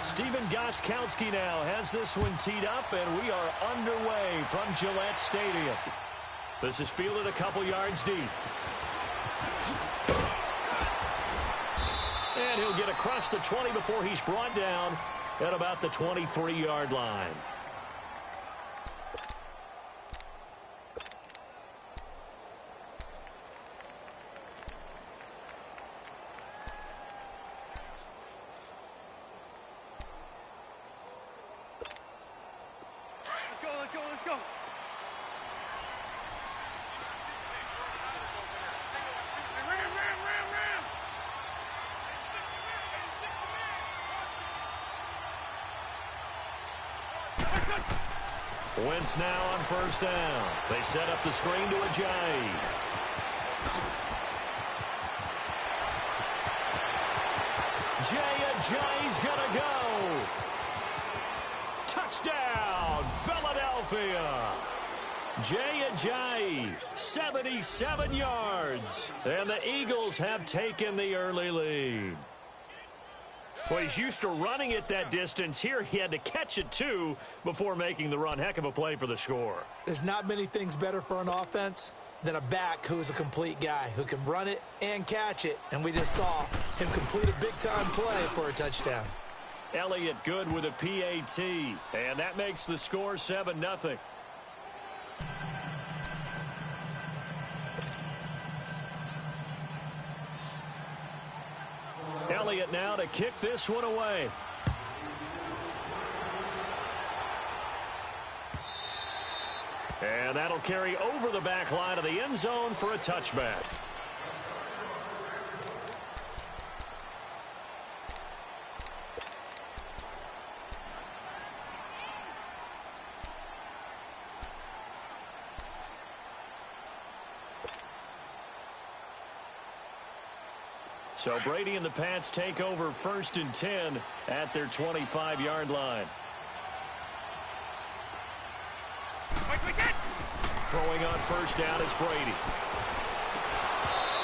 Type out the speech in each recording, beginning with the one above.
Steven Gostkowski now has this one teed up, and we are underway from Gillette Stadium. This is fielded a couple yards deep. And he'll get across the 20 before he's brought down at about the 23-yard line. Let's go. Wentz now on first down. They set up the screen to Ajayi. Ajayi's gonna go. Touchdown, Philadelphia. Ajayi, 77 yards. And the Eagles have taken the early lead. Well, he's used to running it that distance. Here he had to catch it, too, before making the run. Heck of a play for the score. There's not many things better for an offense than a back who's a complete guy who can run it and catch it. And we just saw him complete a big-time play for a touchdown. Elliott good with a PAT. And that makes the score 7-0. Elliott now to kick this one away. And that'll carry over the back line of the end zone for a touchback. So Brady and the Pats take over 1st and 10 at their 25-yard line. Throwing on first down is Brady.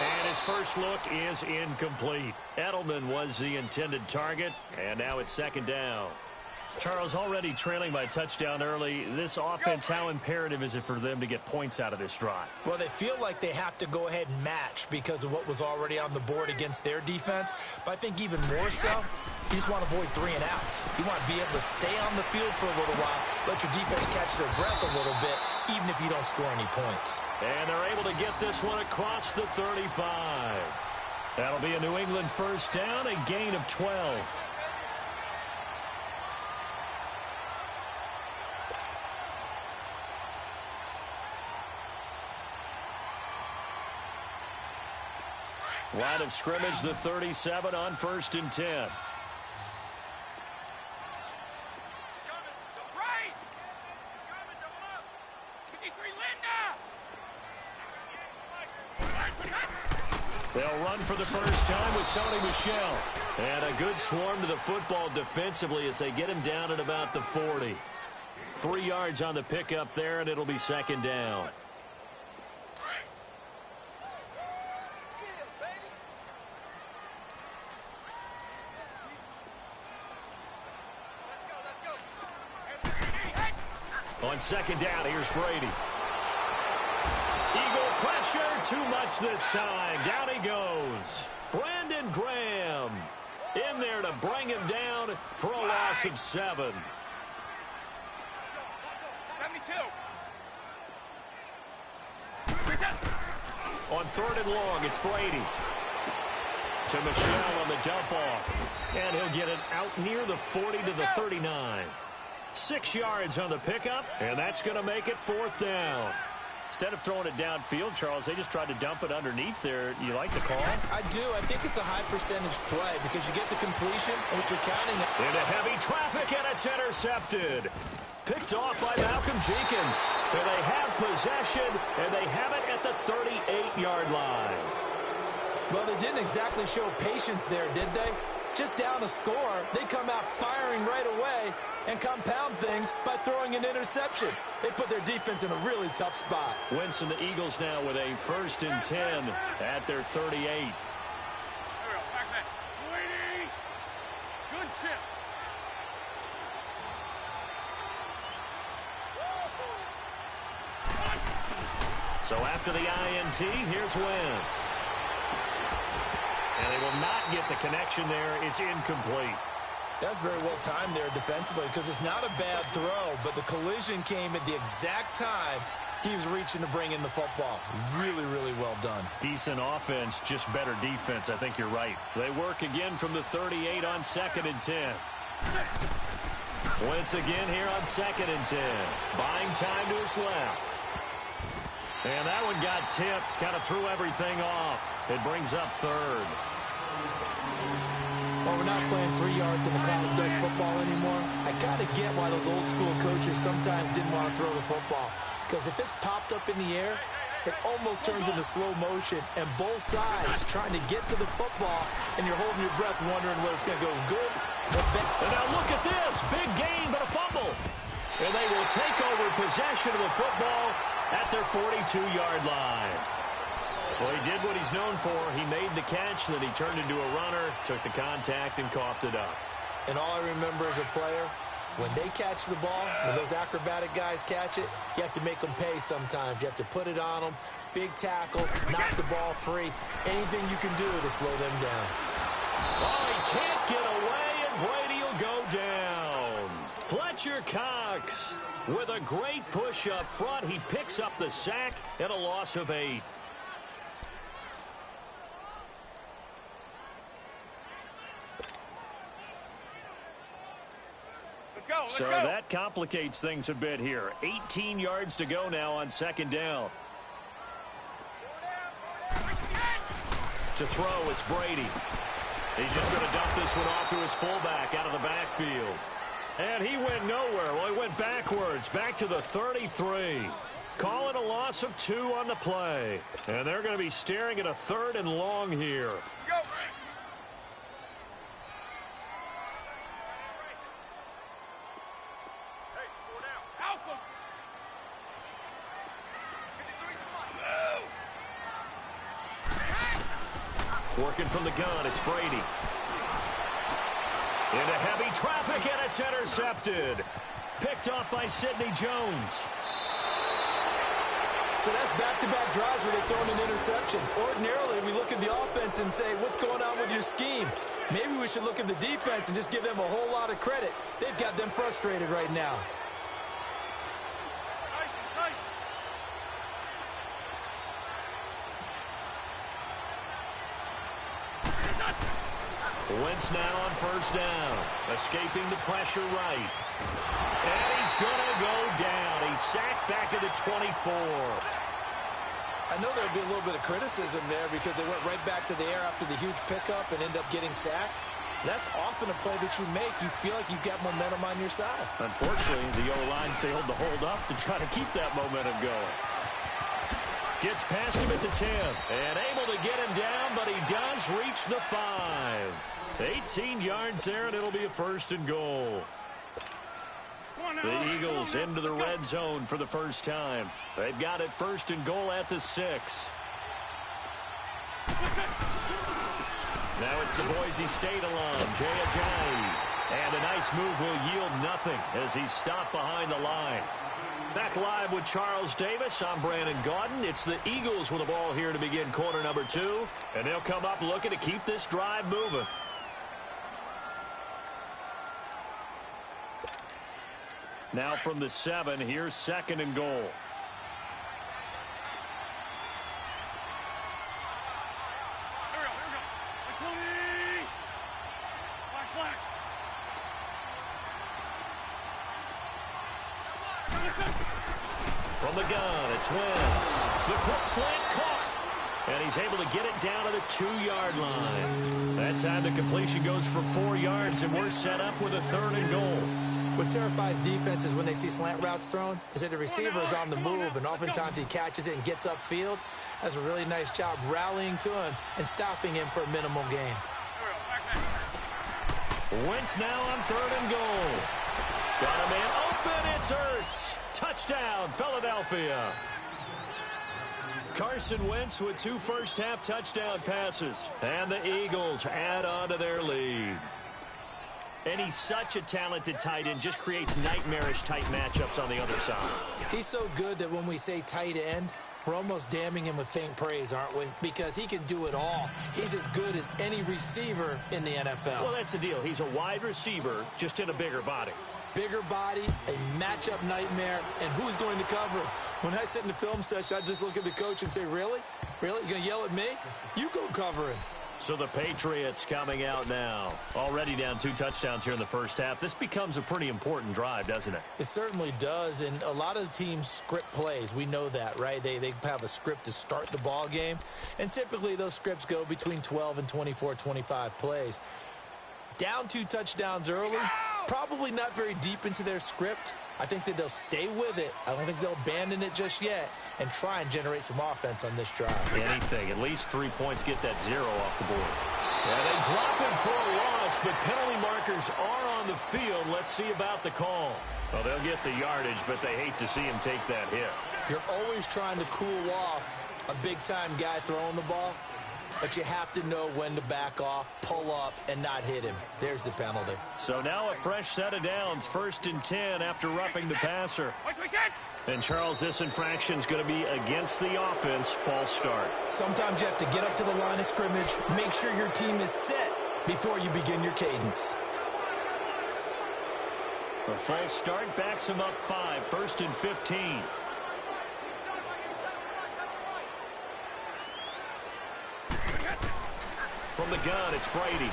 And his first look is incomplete. Edelman was the intended target, and now it's 2nd down. Charles, already trailing by a touchdown early. This offense, how imperative is it for them to get points out of this drive? Well, they feel like they have to go ahead and match because of what was already on the board against their defense. But I think even more so, you just want to avoid 3 and outs. You want to be able to stay on the field for a little while, let your defense catch their breath a little bit, even if you don't score any points. And they're able to get this one across the 35. That'll be a New England first down, a gain of 12. Line of scrimmage, the 37 on 1st and 10. They'll run for the first time with Sony Michel. And a good swarm to the football defensively as they get him down at about the 40. 3 yards on the pickup there, and it'll be 2nd down. On 2nd down, here's Brady. Eagle pressure, too much this time. Down he goes. Brandon Graham in there to bring him down for a loss of 7. On 3rd and long, it's Brady. To Michel on the dump off. And he'll get it out near the 40 to the 39. 6 yards on the pickup, and that's going to make it 4th down. Instead of throwing it downfield, Charles, they just tried to dump it underneath there. You like the call? I do. I think it's a high percentage play because you get the completion, and what you're counting. Into heavy traffic, and it's intercepted. Picked off by Malcolm Jenkins. And they have possession, and they have it at the 38-yard line. Well, they didn't exactly show patience there, did they? Just down a score, they come out firing right away and compound things by throwing an interception. They put their defense in a really tough spot. Wentz and the Eagles now with a 1st and 10 at their 38. So after the INT, here's Wentz. And they will not get the connection there. It's incomplete. That's very well timed there defensively because it's not a bad throw, but the collision came at the exact time he was reaching to bring in the football. Really, really well done. Decent offense, just better defense. I think you're right. They work again from the 38 on 2nd and 10. Wentz again here on 2nd and 10. Buying time to his left. And that one got tipped, kind of threw everything off. It brings up 3rd. Well, we're not playing 3 yards in the college dust football anymore. I kind of get why those old school coaches sometimes didn't want to throw the football. Because if it's popped up in the air, it almost turns into slow motion. And both sides trying to get to the football, and you're holding your breath wondering whether it's going to go good or bad. And now look at this. Big gain, but a fumble. And they will take over possession of the football at their 42-yard line. Well, he did what he's known for. He made the catch, then he turned into a runner, took the contact, and coughed it up. And all I remember as a player, when they catch the ball, when those acrobatic guys catch it, you have to make them pay sometimes. You have to put it on them, big tackle, knock the ball free, anything you can do to slow them down. Oh, he can't get away, and Brady will go down. Fletcher Cox with a great push up front. He picks up the sack and a loss of 8. So that complicates things a bit here. 18 yards to go now on 2nd down. To throw, it's Brady. He's just going to dump this one off to his fullback out of the backfield. And he went nowhere. Well, he went backwards, back to the 33. Call it a loss of 2 on the play. And they're going to be staring at a 3rd and long here. Go. Working from the gun, it's Brady. Into heavy traffic, and it's intercepted. Picked off by Sidney Jones. So that's back-to-back drives where they've thrown an interception. Ordinarily, we look at the offense and say, what's going on with your scheme? Maybe we should look at the defense and just give them a whole lot of credit. They've got them frustrated right now. Wentz now on 1st down. Escaping the pressure right. And he's going to go down. He's sacked back at the 24. I know there'd be a little bit of criticism there because they went right back to the air after the huge pickup and end up getting sacked. That's often a play that you make. You feel like you've got momentum on your side. Unfortunately, the O-line failed to hold up to try to keep that momentum going. Gets past him at the 10 and able to get him down, but he does reach the 5. 18 yards there, and it'll be a 1st and goal. The Eagles into the red zone for the first time. They've got it 1st and goal at the 6. Now it's the Boise State alum, Jay Ajayi. And a nice move will yield nothing as he's stopped behind the line. Back live with Charles Davis. I'm Brandon Gaudin. It's the Eagles with the ball here to begin quarter number 2. And they'll come up looking to keep this drive moving. Now from the 7, here's 2nd and goal. From the gun, it's Wentz. The quick slant caught. And he's able to get it down to the 2-yard line. That time the completion goes for 4 yards, and we're set up with a 3rd and goal. What terrifies defenses when they see slant routes thrown is that the receiver is on the move, and oftentimes he catches it and gets upfield. Does a really nice job rallying to him and stopping him for a minimal gain. Wentz now on 3rd and goal. Got a man open. It's Ertz. Touchdown, Philadelphia. Carson Wentz with 2 first-half touchdown passes. And the Eagles add on to their lead. And he's such a talented tight end, just creates nightmarish tight matchups on the other side. He's so good that when we say tight end, We're almost damning him with faint praise, aren't we? Because he can do it all. He's as good as any receiver in the NFL. Well, that's the deal. He's a wide receiver, just in a bigger body. Bigger body, a matchup nightmare, and who's going to cover him? When I sit in the film session, I just look at the coach and say, really? Really? You're going to yell at me? You go cover him. So the Patriots coming out now. Already down 2 touchdowns here in the first half. This becomes a pretty important drive, doesn't it? It certainly does, and a lot of the teams script plays. We know that, right? They have a script to start the ball game, and typically those scripts go between 12 and 24, 25 plays. Down 2 touchdowns early, probably not very deep into their script. I think that they'll stay with it. I don't think they'll abandon it just yet and try and generate some offense on this drive. Anything. At least 3 points get that 0 off the board. Yeah, they drop him for a loss, but penalty markers are on the field. Let's see about the call. Well, they'll get the yardage, but they hate to see him take that hit. You're always trying to cool off a big-time guy throwing the ball, but you have to know when to back off, pull up, and not hit him. There's the penalty. So now a fresh set of downs, 1st and 10 after roughing the passer. And, Charles, this infraction's going to be against the offense, false start. Sometimes you have to get up to the line of scrimmage, make sure your team is set before you begin your cadence. The false start backs him up 5, 1st and 15. From the gun, it's Brady.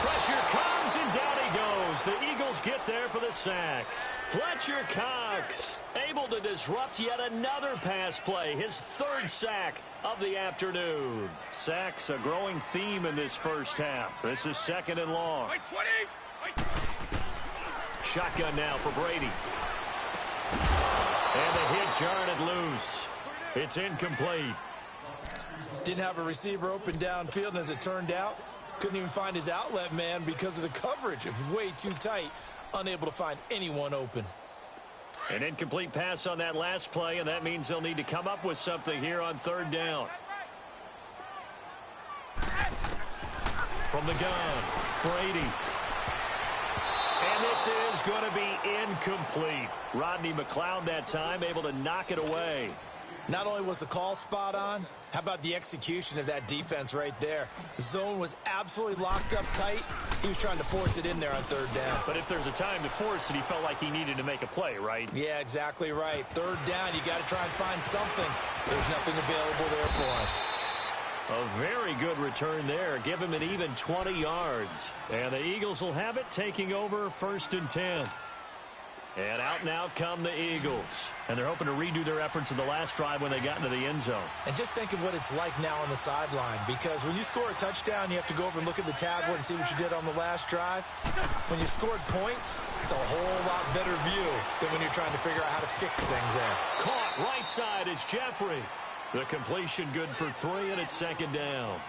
Pressure comes, and down he goes. The Eagles get there for the sack. Fletcher Cox able to disrupt yet another pass play, his 3rd sack of the afternoon. Sacks a growing theme in this first half. This is 2nd and long. Shotgun now for Brady. And the hit jarred it loose. It's incomplete. Didn't have a receiver open downfield, and as it turned out, couldn't even find his outlet man because of the coverage. It was way too tight, unable to find anyone open. An incomplete pass on that last play, and that means they'll need to come up with something here on 3rd down. From the gun, Brady. And this is going to be incomplete. Rodney McLeod that time able to knock it away. Not only was the call spot on, how about the execution of that defense right there? The zone was absolutely locked up tight. He was trying to force it in there on 3rd down. But if there's a time to force it, he felt like he needed to make a play, right? Yeah, exactly right. 3rd down, you got to try and find something. There's nothing available there for him. A very good return there. Give him an even 20 yards. And the Eagles will have it, taking over 1st and 10. And out now come the Eagles. And they're hoping to redo their efforts in the last drive when they got into the end zone. And just think of what it's like now on the sideline, because when you score a touchdown, you have to go over and look at the tablet and see what you did on the last drive. When you scored points, it's a whole lot better view than when you're trying to figure out how to fix things there. Caught right side, it's Jeffrey. The completion good for 3, and it's 2nd down.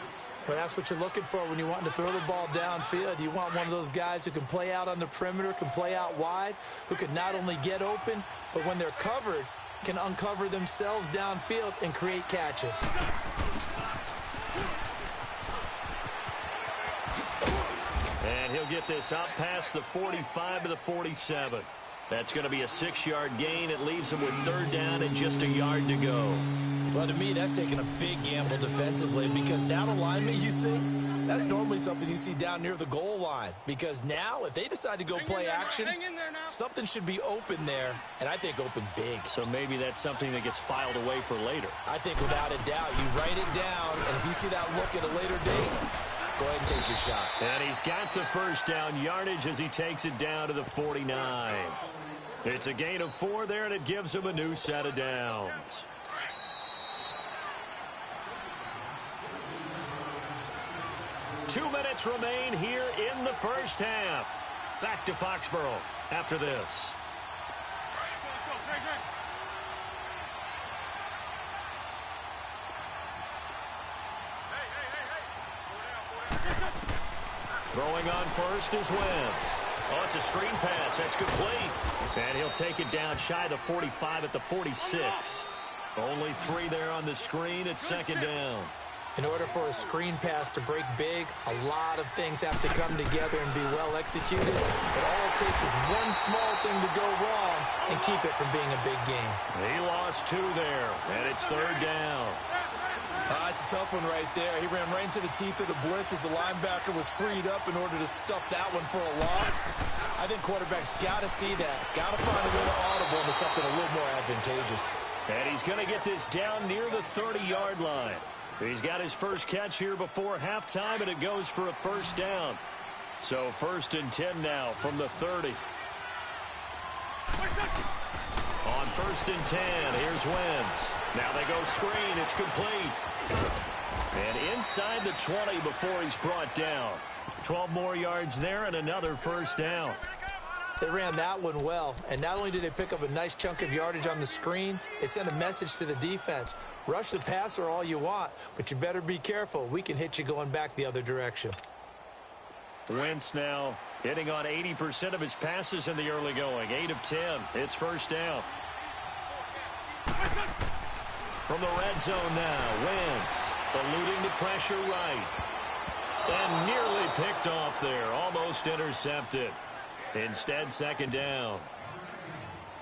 Well, that's what you're looking for when you want to throw the ball downfield. You want one of those guys who can play out on the perimeter, can play out wide, who can not only get open, but when they're covered, can uncover themselves downfield and create catches. And he'll get this up past the 45 to the 47. That's going to be a 6-yard gain. It leaves him with 3rd down and just a yard to go. Well, to me, that's taking a big gamble defensively, because that alignment you see, that's normally something you see down near the goal line. Because now, if they decide to go play action, something should be open there, and I think open big. So maybe that's something that gets filed away for later. I think without a doubt, you write it down, and if you see that look at a later date, go ahead and take your shot. And he's got the 1st down yardage as he takes it down to the 49. It's a gain of 4 there, and it gives him a new set of downs. Two minutes remain here in the first half. Back to Foxborough after this. Throwing on first is Wentz. Oh, it's a screen pass. That's complete. And he'll take it down shy of the 45 at the 46. Only 3 there on the screen at 2nd down. In order for a screen pass to break big, a lot of things have to come together and be well executed. But all it takes is one small thing to go wrong and keep it from being a big game. He lost 2 there, and it's 3rd down. It's a tough one right there. He ran right into the teeth of the blitz as the linebacker was freed up in order to stuff that one for a loss. I think quarterbacks got to see that. Got to find a way to audible into something a little more advantageous. And he's going to get this down near the 30-yard line. He's got his first catch here before halftime, and it goes for a 1st down. So 1st and 10 now from the 30. On 1st and 10, here's Wentz. Now they go screen. It's complete. And inside the 20 before he's brought down. 12 more yards there and another 1st down. They ran that one well, and not only did they pick up a nice chunk of yardage on the screen, they sent a message to the defense. Rush the passer all you want, but you better be careful. We can hit you going back the other direction. Wentz now hitting on 80% of his passes in the early going. 8 of 10. It's 1st down. From the red zone now, Wentz eluding the pressure right. And nearly picked off there. Almost intercepted. Instead, 2nd down.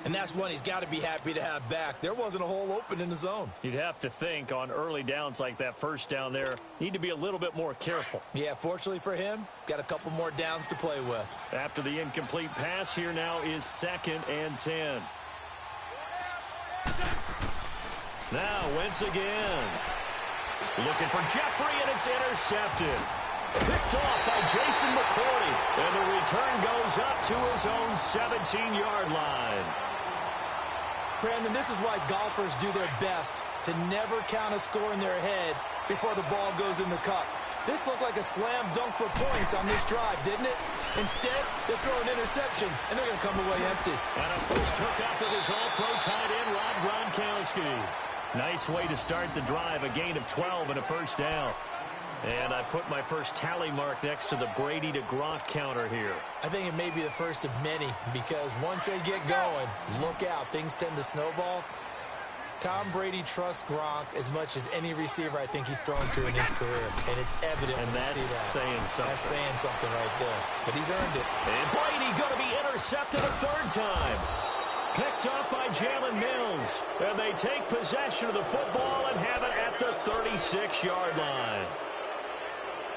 And that's one he's got to be happy to have back. There wasn't a hole open in the zone. You'd have to think on early downs like that 1st down there, need to be a little bit more careful. Yeah, fortunately for him, got a couple more downs to play with. After the incomplete pass, here now is 2nd and 10. Now Wentz again. Looking for Jeffrey, and it's intercepted. Picked off by Jason McCourty. And the return goes up to his own 17-yard line. Brandon, this is why golfers do their best to never count a score in their head before the ball goes in the cup. This looked like a slam dunk for points on this drive, didn't it? Instead, they throw an interception, and they're going to come away empty. And a first hookup of his all-pro tight end, Rob Gronkowski. Nice way to start the drive, a gain of 12 and a 1st down. And I put my first tally mark next to the Brady to Gronk counter here. I think it may be the first of many, because once they get going, look out, things tend to snowball. Tom Brady trusts Gronk as much as any receiver I think he's thrown to in his career, and it's evident when you see that. Saying something. That's saying something right there, but he's earned it. And Brady going to be intercepted a 3rd time. Picked up by Jalen Mills, and they take possession of the football and have it at the 36-yard line.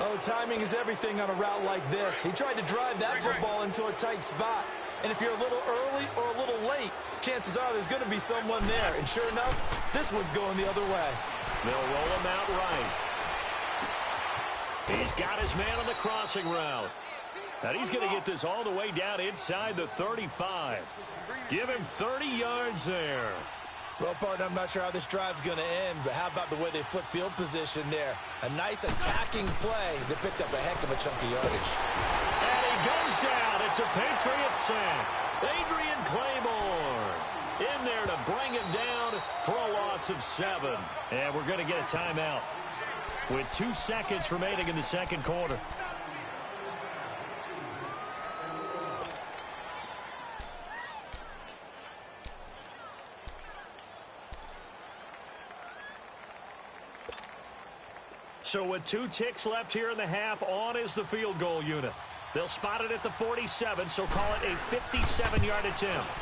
Oh, timing is everything on a route like this. He tried to drive that football into a tight spot. And if you're a little early or a little late, chances are there's going to be someone there. And sure enough, this one's going the other way. They'll roll him out right. He's got his man on the crossing route. And he's going to get this all the way down inside the 35. Give him 30 yards there. Well, partner, I'm not sure how this drive's going to end, but how about the way they flip field position there? A nice attacking play that picked up a heck of a chunk of yardage. And he goes down. It's a Patriot sack. Adrian Claymore in there to bring him down for a loss of 7. And we're going to get a timeout with 2 seconds remaining in the 2nd quarter. So with 2 ticks left here in the half, on is the field goal unit. They'll spot it at the 47, so call it a 57-yard attempt.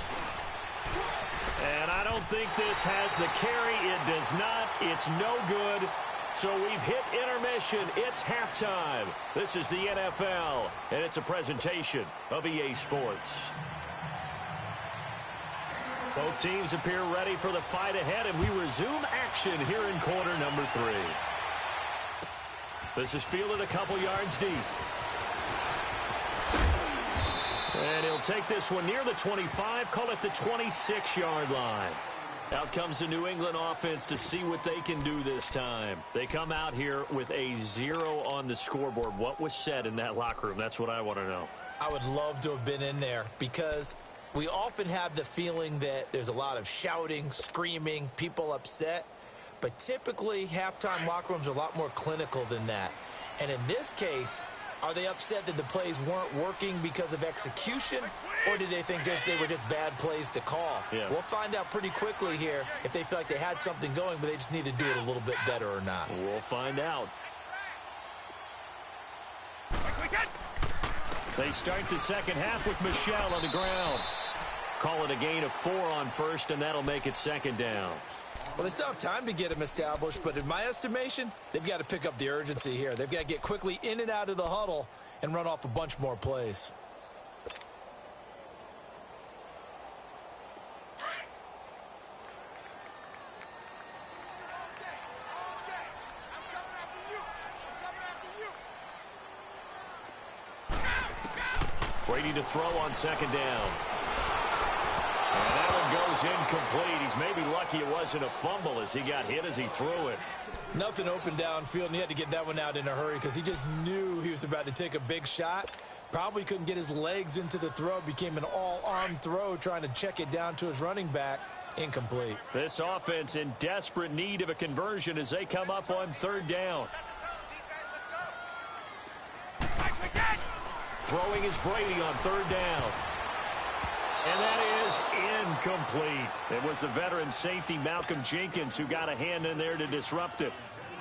And I don't think this has the carry. It does not. It's no good. So we've hit intermission. It's halftime. This is the NFL, and it's a presentation of EA Sports. Both teams appear ready for the fight ahead, and we resume action here in quarter number 3. This is fielded a couple yards deep. And he'll take this one near the 25, call it the 26-yard line. Out comes the New England offense to see what they can do this time. They come out here with a 0 on the scoreboard. What was said in that locker room? That's what I want to know. I would love to have been in there, because we often have the feeling that there's a lot of shouting, screaming, people upset. But typically, halftime locker rooms are a lot more clinical than that. And in this case, Are they upset that the plays weren't working because of execution, or did they think they were just bad plays to call? Yeah. We'll find out pretty quickly here if they feel like they had something going, but they just need to do it a little bit better or not. We'll find out. They start the second half with Michel on the ground. Call it a gain of 4 on first, and that'll make it second down. Well, they still have time to get him established, but in my estimation, they've got to pick up the urgency here. They've got to get quickly in and out of the huddle and run off a bunch more plays. Brady to throw on second down. And that one goes incomplete. He's maybe lucky it wasn't a fumble as he got hit as he threw it. Nothing open downfield, and he had to get that one out in a hurry because he just knew he was about to take a big shot. Probably couldn't get his legs into the throw. Became an all-arm throw trying to check it down to his running back. Incomplete. This offense in desperate need of a conversion as they come up on third down. Throwing is Brady on third down. And that is incomplete. It was the veteran safety Malcolm Jenkins who got a hand in there to disrupt it.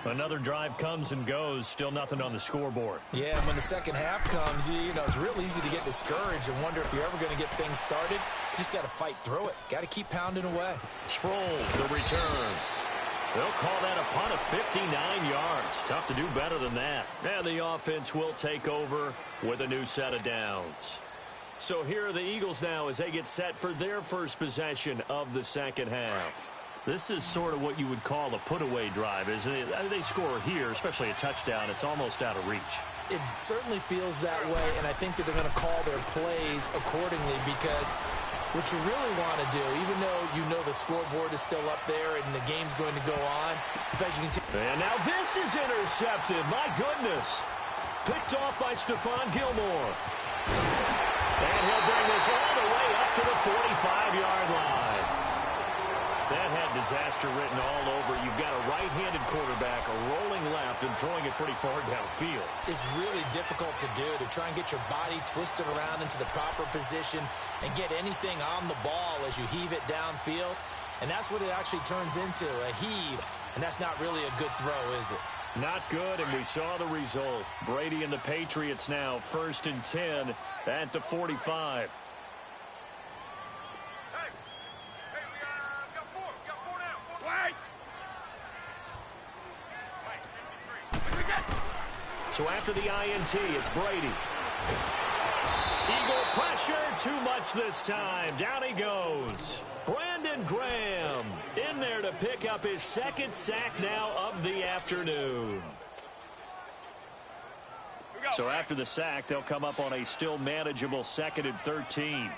Another drive comes and goes. Still nothing on the scoreboard. Yeah, when the second half comes, you know, it's real easy to get discouraged and wonder if you're ever going to get things started. You just got to fight through it. Got to keep pounding away. Sproles, the return. They'll call that a punt of 59 yards. Tough to do better than that. And the offense will take over with a new set of downs. So here are the Eagles now as they get set for their first possession of the second half. This is sort of what you would call a put-away drive, isn't it? They score here, especially a touchdown. It's almost out of reach. It certainly feels that way, and I think that they're going to call their plays accordingly because what you really want to do, even though you know the scoreboard is still up there and the game's going to go on, in fact, you can take. And now this is intercepted. My goodness. Picked off by Stephon Gilmore. And he'll bring this all the way up to the 45-yard line. That had disaster written all over. You've got a right-handed quarterback, a rolling left, and throwing it pretty far downfield. It's really difficult to do, to try and get your body twisted around into the proper position and get anything on the ball as you heave it downfield. And that's what it actually turns into, a heave. And that's not really a good throw, is it? Not good, and we saw the result. Brady and the Patriots now, 1st and 10 at the 45. So after the INT, it's Brady. Eagle pressure, too much this time. Down he goes. Brandon Graham in there to pick up his second sack now of the afternoon. So after the sack, they'll come up on a still manageable 2nd and 13.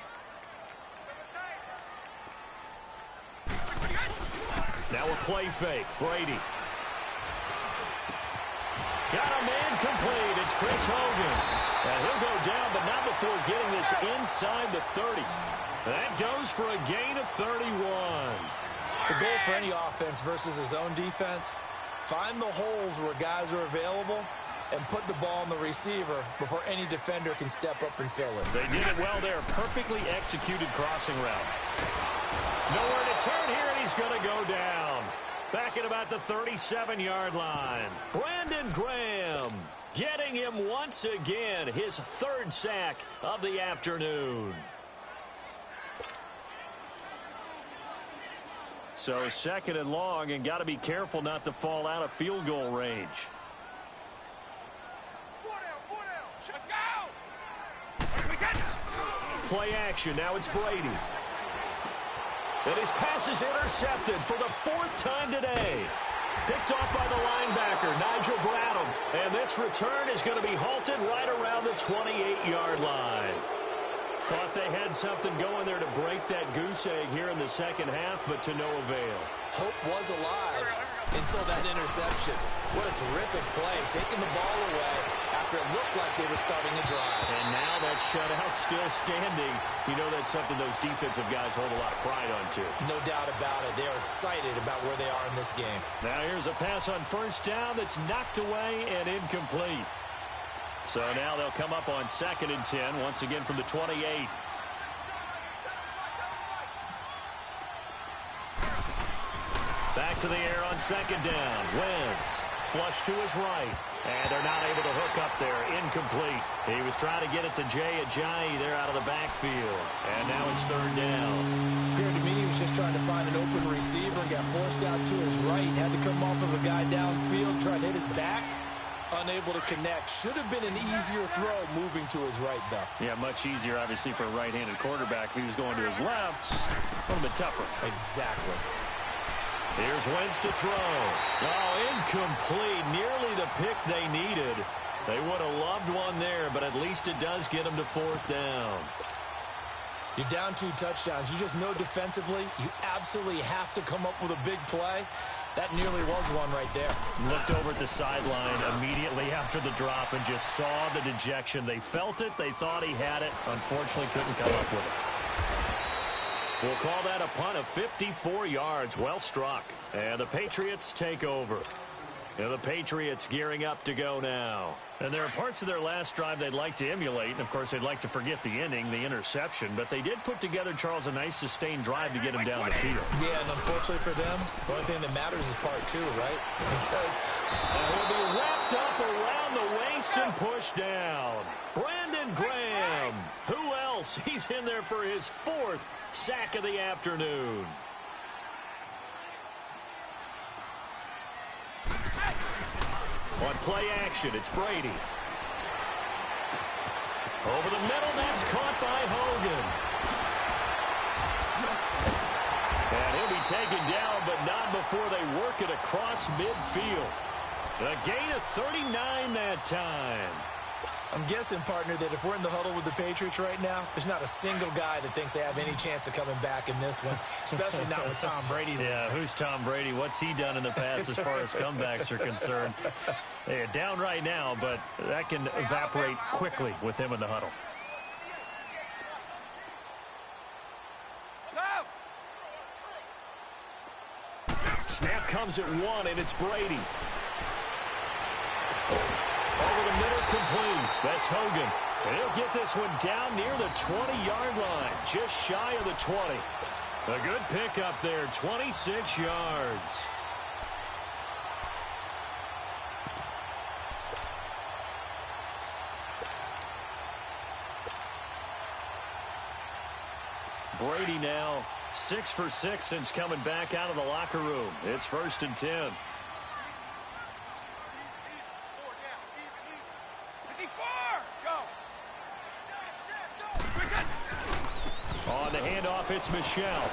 Now a play fake. Brady. Got a man complete. It's Chris Hogan. And he'll go down, but not before getting this inside the 30. That goes for a gain of 31. The goal for any offense versus his own defense, find the holes where guys are available and put the ball on the receiver before any defender can step up and fill it. They did it well there. Perfectly executed crossing route. Nowhere to turn here, and he's going to go down. Back at about the 37-yard line. Brandon Graham getting him once again, his 3rd sack of the afternoon. So 2nd and long, and got to be careful not to fall out of field goal range. Play action. Now it's Brady. And his pass is intercepted for the 4th time today. Picked off by the linebacker, Nigel Bradham. And this return is going to be halted right around the 28-yard line. Thought they had something going there to break that goose egg here in the second half, but to no avail. Hope was alive until that interception. What a terrific play, taking the ball away after it looked like they were starting a drive. And now that shutout still standing. You know that's something those defensive guys hold a lot of pride on, too. No doubt about it. They are excited about where they are in this game. Now here's a pass on 1st down that's knocked away and incomplete. So now they'll come up on 2nd and 10, once again from the 28. Back to the air on 2nd down. Wentz, flush to his right. And they're not able to hook up there. Incomplete. He was trying to get it to Jay Ajayi there out of the backfield. And now it's 3rd down. Appeared to me he was just trying to find an open receiver and got forced out to his right. Had to come off of a guy downfield, trying to hit his back. Unable to connect. Should have been an easier throw moving to his right, though. Yeah, much easier, obviously, for a right-handed quarterback. If he was going to his left, a little bit tougher. Exactly. Here's Wentz to throw. Oh, incomplete. Nearly the pick they needed. They would have loved one there, but at least it does get them to 4th down. You're down 2 touchdowns. You just know defensively you absolutely have to come up with a big play. That nearly was one right there. Looked over at the sideline immediately after the drop and just saw the dejection. They felt it. They thought he had it. Unfortunately, couldn't come up with it. We'll call that a punt of 54 yards. Well struck. And the Patriots take over. And the Patriots gearing up to go now. And there are parts of their last drive they'd like to emulate. And, of course, they'd like to forget the inning, the interception. But they did put together, Charles, a nice sustained drive to get him down the field. Yeah, and unfortunately for them, the only thing that matters is part 2, right? Because he'll be wrapped up around the waist and pushed down. Brandon Graham. Who else? He's in there for his 4th sack of the afternoon. On play action, it's Brady. Over the middle, that's caught by Hogan. And he'll be taken down, but not before they work it across midfield. A gain of 39 that time. I'm guessing, partner, that if we're in the huddle with the Patriots right now, there's not a single guy that thinks they have any chance of coming back in this one, especially not with Tom Brady. Yeah, who's Tom Brady? What's he done in the past as far as comebacks are concerned? They're down right now, but that can evaporate quickly with him in the huddle. Snap comes at 1, and it's Brady. Over the middle, complete. That's Hogan. And he'll get this one down near the 20-yard line, just shy of the 20. A good pickup there, 26 yards. Brady now 6 for 6 since coming back out of the locker room. It's 1st and 10. On the handoff, it's Michelle.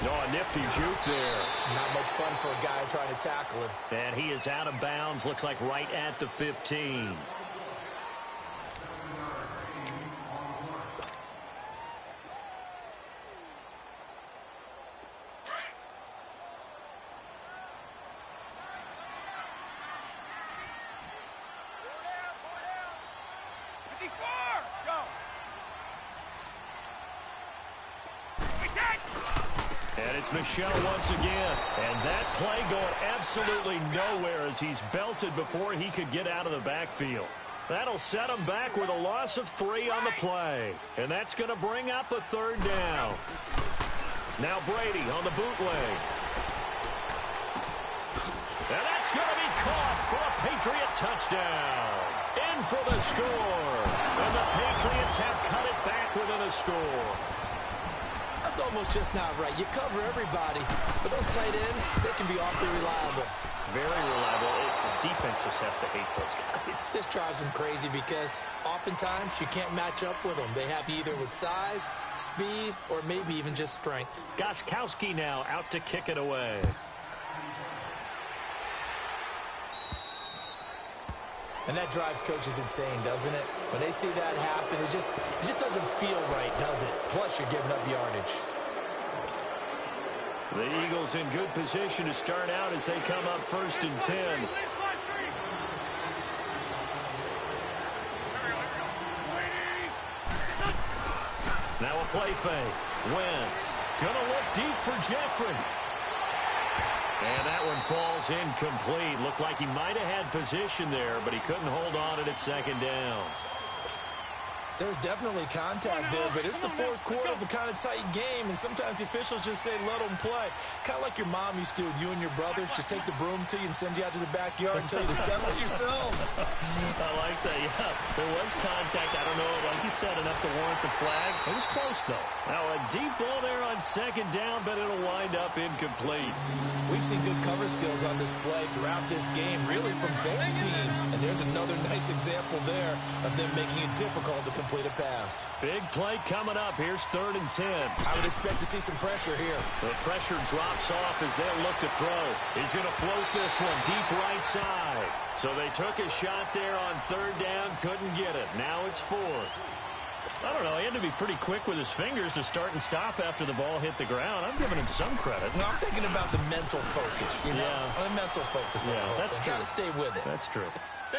Oh, a nifty juke there. Not much fun for a guy trying to tackle him. And he is out of bounds, looks like right at the 15. And it's Michelle once again. And that play going absolutely nowhere as he's belted before he could get out of the backfield. That'll set him back with a loss of 3 on the play. And that's going to bring up a 3rd down. Now Brady on the bootleg. And that's going to be caught for a Patriot touchdown. In for the score. And the Patriots have cut it back within a score. That's almost just not right. You cover everybody, but those tight ends, they can be awfully reliable. Very reliable. The defense just has to hate those guys. This drives them crazy because oftentimes you can't match up with them. They have you either with size, speed, or maybe even just strength. Gostkowski now out to kick it away. And that drives coaches insane, doesn't it? When they see that happen, it just doesn't feel right, does it? Plus, you're giving up yardage. The Eagles in good position to start out as they come up 1st and 10. Now a play fake. Wentz gonna look deep for Jeffrey. And that one falls incomplete. Looked like he might have had position there, but he couldn't hold on at second down. There's definitely contact there, but it's the fourth quarter of a kind of tight game, and sometimes the officials just say, let them play. Kind of like your mom used to with you and your brothers. Just take the broom to you and send you out to the backyard and tell you to settle it yourselves. I like that, yeah. There was contact. I don't know, like you said, enough to warrant the flag. It was close, though. Now, a deep ball there on second down, but it'll wind up incomplete. We've seen good cover skills on display throughout this game, really from both teams. And there's another nice example there of them making it difficult to complete a pass. Big play coming up. Here's 3rd and 10. I would expect to see some pressure here. The pressure drops off as they'll look to throw. He's going to float this one deep right side. So they took a shot there on 3rd down, couldn't get it. Now it's 4th. I don't know, he had to be pretty quick with his fingers to start and stop after the ball hit the ground. I'm giving him some credit. No, I'm thinking about the mental focus, you know? Yeah. The mental focus. Yeah, that's true. Got to stay with it. That's true.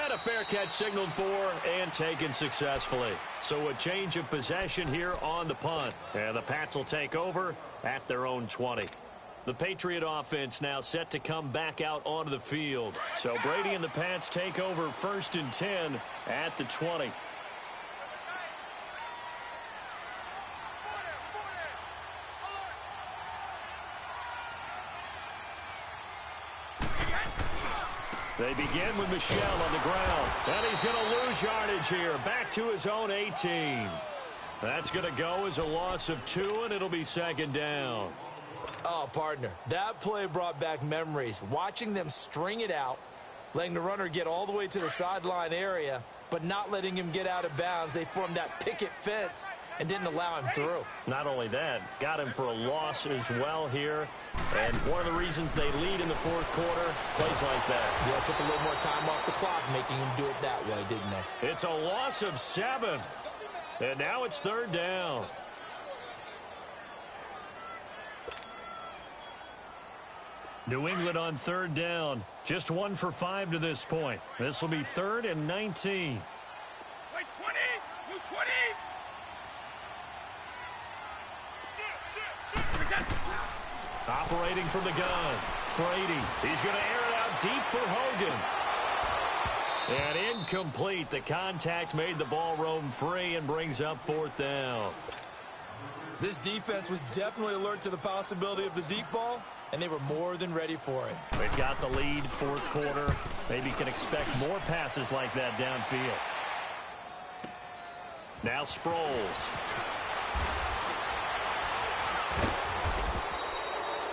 And a fair catch signaled for and taken successfully. So a change of possession here on the punt. And the Pats will take over at their own 20. The Patriot offense now set to come back out onto the field. So Brady and the Pats take over 1st and 10 at the 20. They begin with Michel on the ground. And he's going to lose yardage here. Back to his own 18. That's going to go as a loss of 2, and it'll be 2nd down. Oh, partner, that play brought back memories. Watching them string it out, letting the runner get all the way to the sideline area, but not letting him get out of bounds. They formed that picket fence and didn't allow him through. Not only that, got him for a loss as well here. And one of the reasons they lead in the 4th quarter, plays like that. Yeah, it took a little more time off the clock, making him do it that way, didn't they? It's a loss of 7. And now it's 3rd down. New England on 3rd down. Just 1 for 5 to this point. This will be 3rd and 19. Wait, 20! You 20! Operating from the gun. Brady. He's going to air it out deep for Hogan. And incomplete. The contact made the ball roam free and brings up 4th down. This defense was definitely alert to the possibility of the deep ball, and they were more than ready for it. They've got the lead, 4th quarter. Maybe can expect more passes like that downfield. Now Sproles.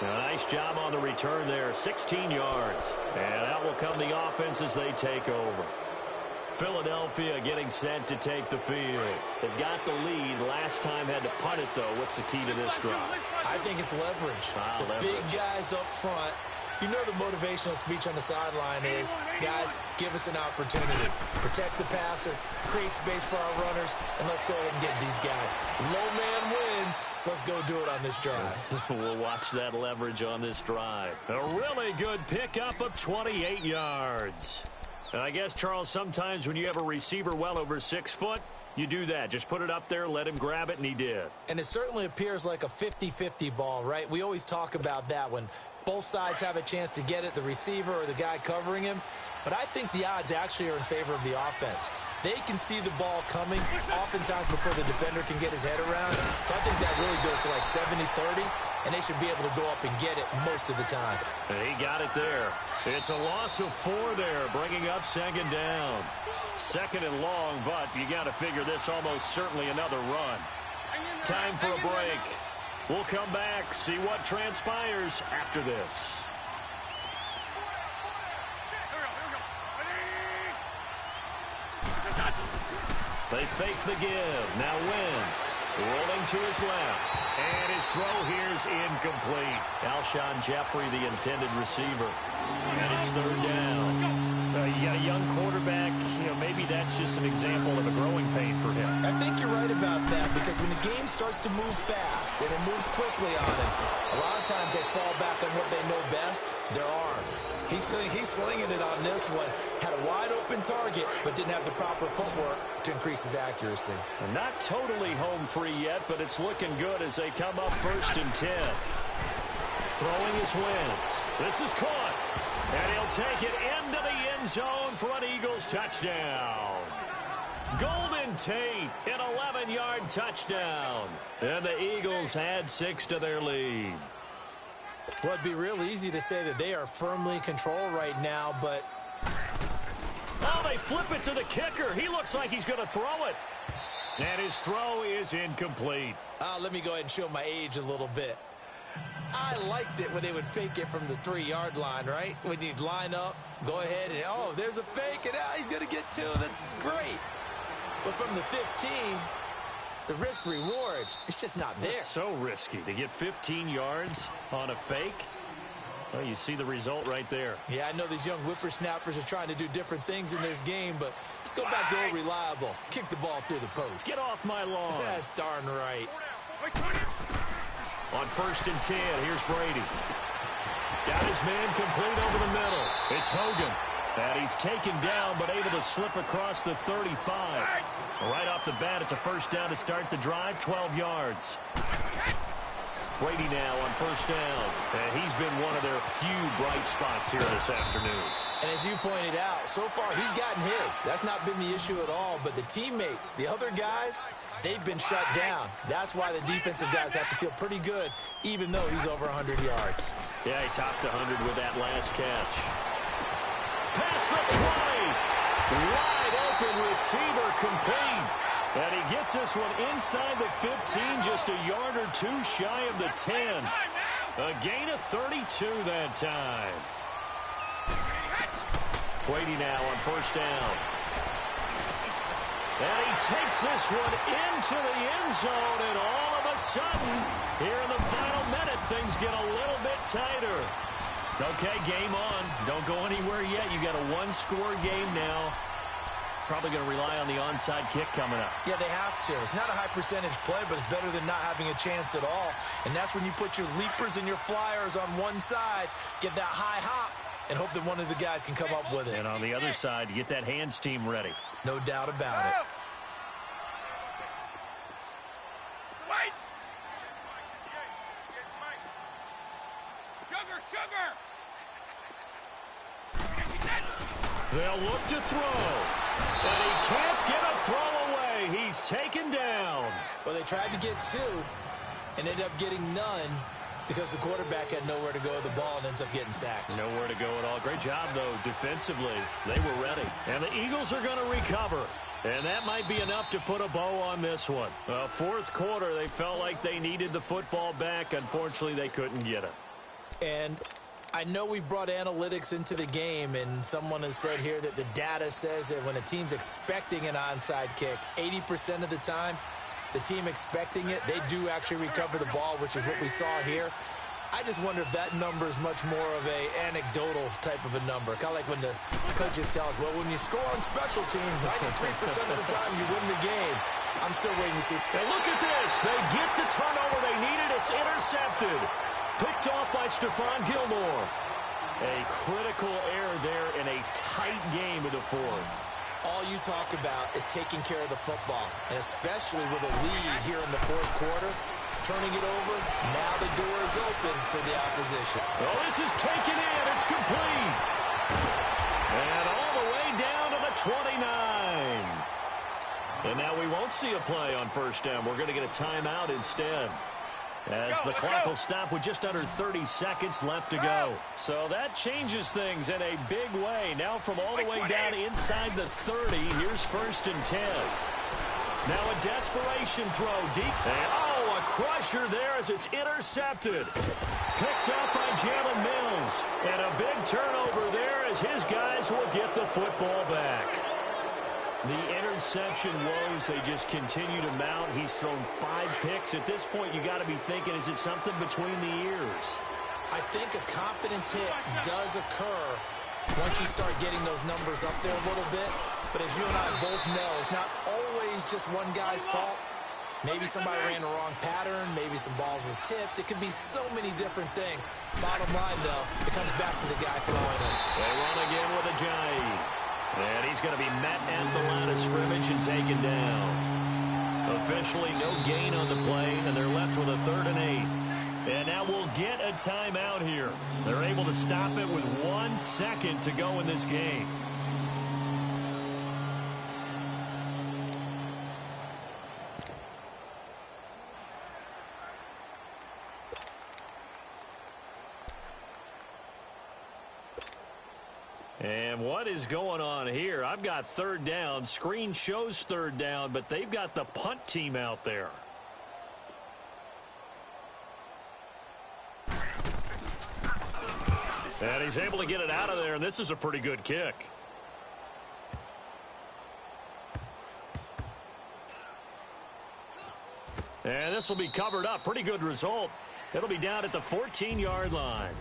A nice job on the return there, 16 yards. And out will come the offense as they take over. Philadelphia getting set to take the field. They've got the lead. Last time had to punt it, though. What's the key to this drive? I think it's leverage. The big guys up front. You know the motivational speech on the sideline is, guys, give us an opportunity. Protect the passer, create space for our runners, and let's go ahead and get these guys. Low man wins. Let's go do it on this drive. We'll watch that leverage on this drive. A really good pickup of 28 yards. And I guess, Charles, sometimes when you have a receiver well over 6 foot, you do that. Just put it up there, let him grab it, and he did. And it certainly appears like a 50-50 ball, right? We always talk about that when both sides have a chance to get it, the receiver or the guy covering him. But I think the odds actually are in favor of the offense. They can see the ball coming oftentimes before the defender can get his head around. So I think that really goes to like 70-30, and they should be able to go up and get it most of the time. And he got it there. It's a loss of 4 there, bringing up 2nd down. 2nd and long, but you got to figure this almost certainly another run. Time for a break. We'll come back, see what transpires after this. They fake the give. Now Wentz rolling to his left. And his throw here's incomplete. Alshon Jeffrey, the intended receiver. And it's 3rd down. You got a young quarterback. Maybe that's just an example of a growing pain for him. I think you're right about that, because when the game starts to move fast and it moves quickly on him, a lot of times they fall back on what they know best, their arm. He's slinging it on this one. Had a wide-open target, but didn't have the proper footwork to increase his accuracy. Not totally home free yet, but it's looking good as they come up 1st and 10. Throwing his Wentz. This is caught. And he'll take it into the end zone for an Eagles touchdown. Golden Tate, an 11-yard touchdown. And the Eagles add 6 to their lead. Well, it'd be real easy to say that they are firmly in control right now, but... Oh, they flip it to the kicker. He looks like he's going to throw it. And his throw is incomplete. Let me go ahead and show my age a little bit. I liked it when they would fake it from the 3-yard line, right? When you'd line up, go ahead and, oh, there's a fake, and he's going to get 2. That's great. But from the 15, the risk-reward, it's just not there. It's so risky to get 15 yards on a fake. Well, you see the result right there. Yeah, I know these young whippersnappers are trying to do different things in this game, but let's go back to old reliable. Kick the ball through the post. Get off my lawn. That's darn right. On 1st and 10, here's Brady. Got his man complete over the middle. It's Hogan. And he's taken down, but able to slip across the 35. Right off the bat, it's a first down to start the drive, 12 yards. Brady now on 1st down. And he's been one of their few bright spots here this afternoon. And as you pointed out, so far he's gotten his. That's not been the issue at all. But the teammates, the other guys, they've been shut down. That's why the defensive guys have to feel pretty good, even though he's over 100 yards. Yeah, he topped 100 with that last catch. Past the 20. Wide open receiver complete. And he gets this one inside the 15, just a yard or 2 shy of the 10. A gain of 32 that time. Brady now on 1st down. And he takes this one into the end zone, and all of a sudden, here in the final minute, things get a little bit tighter. Okay, game on. Don't go anywhere yet. You got a 1-score game now. Probably going to rely on the onside kick coming up. Yeah, they have to. It's not a high percentage play, but it's better than not having a chance at all. And that's when you put your leapers and your flyers on one side, get that high hop, and hope that one of the guys can come up with it. And on the other side, you get that hands team ready. No doubt about it. Wait! Sugar! They'll look to throw. And he can't get a throw away. He's taken down. Well, they tried to get 2 and ended up getting none because the quarterback had nowhere to go with the ball and ends up getting sacked. Nowhere to go at all. Great job, though, defensively. They were ready. And the Eagles are going to recover. And that might be enough to put a bow on this one. 4th quarter, they felt like they needed the football back. Unfortunately, they couldn't get it. And I know we brought analytics into the game, and someone has said here that the data says that when a team's expecting an onside kick, 80% of the time, the team expecting it, they do actually recover the ball, which is what we saw here. I just wonder if that number is much more of a anecdotal type of a number. Kind of like when the coaches tell us, well, when you score on special teams, 93% of the time you win the game. I'm still waiting to see. And look at this. They get the turnover they needed. It's intercepted. Picked off by Stephon Gilmore. A critical error there in a tight game in the 4th. All you talk about is taking care of the football, and especially with a lead here in the 4th quarter, turning it over, now the door is open for the opposition. Well, this is taken in. It's complete. And all the way down to the 29. And now we won't see a play on 1st down. We're going to get a timeout instead, as the clock will stop with just under 30 seconds left to go. So that changes things in a big way. Now from all the way down inside the 30, here's 1st and 10. Now a desperation throw deep. And, a crusher there as it's intercepted. Picked up by Jalen Mills. And a big turnover there as his guys will get the football back. The interception woes, they just continue to mount. He's thrown 5 picks. At this point, you got to be thinking, is it something between the ears? I think a confidence hit does occur once you start getting those numbers up there a little bit. But as you and I both know, it's not always just one guy's fault. Maybe somebody ran the wrong pattern. Maybe some balls were tipped. It could be so many different things. Bottom line, though, it comes back to the guy throwing it. They run again with Ajayi. And he's going to be met at the line of scrimmage and taken down. Officially, no gain on the play, and they're left with a 3rd and 8. And now we'll get a timeout here. They're able to stop it with 1 second to go in this game. And what is going on here? I've got third down. Screen shows third down, but they've got the punt team out there. And he's able to get it out of there, and this is a pretty good kick. And this will be covered up. Pretty good result. It'll be down at the 14-yard line.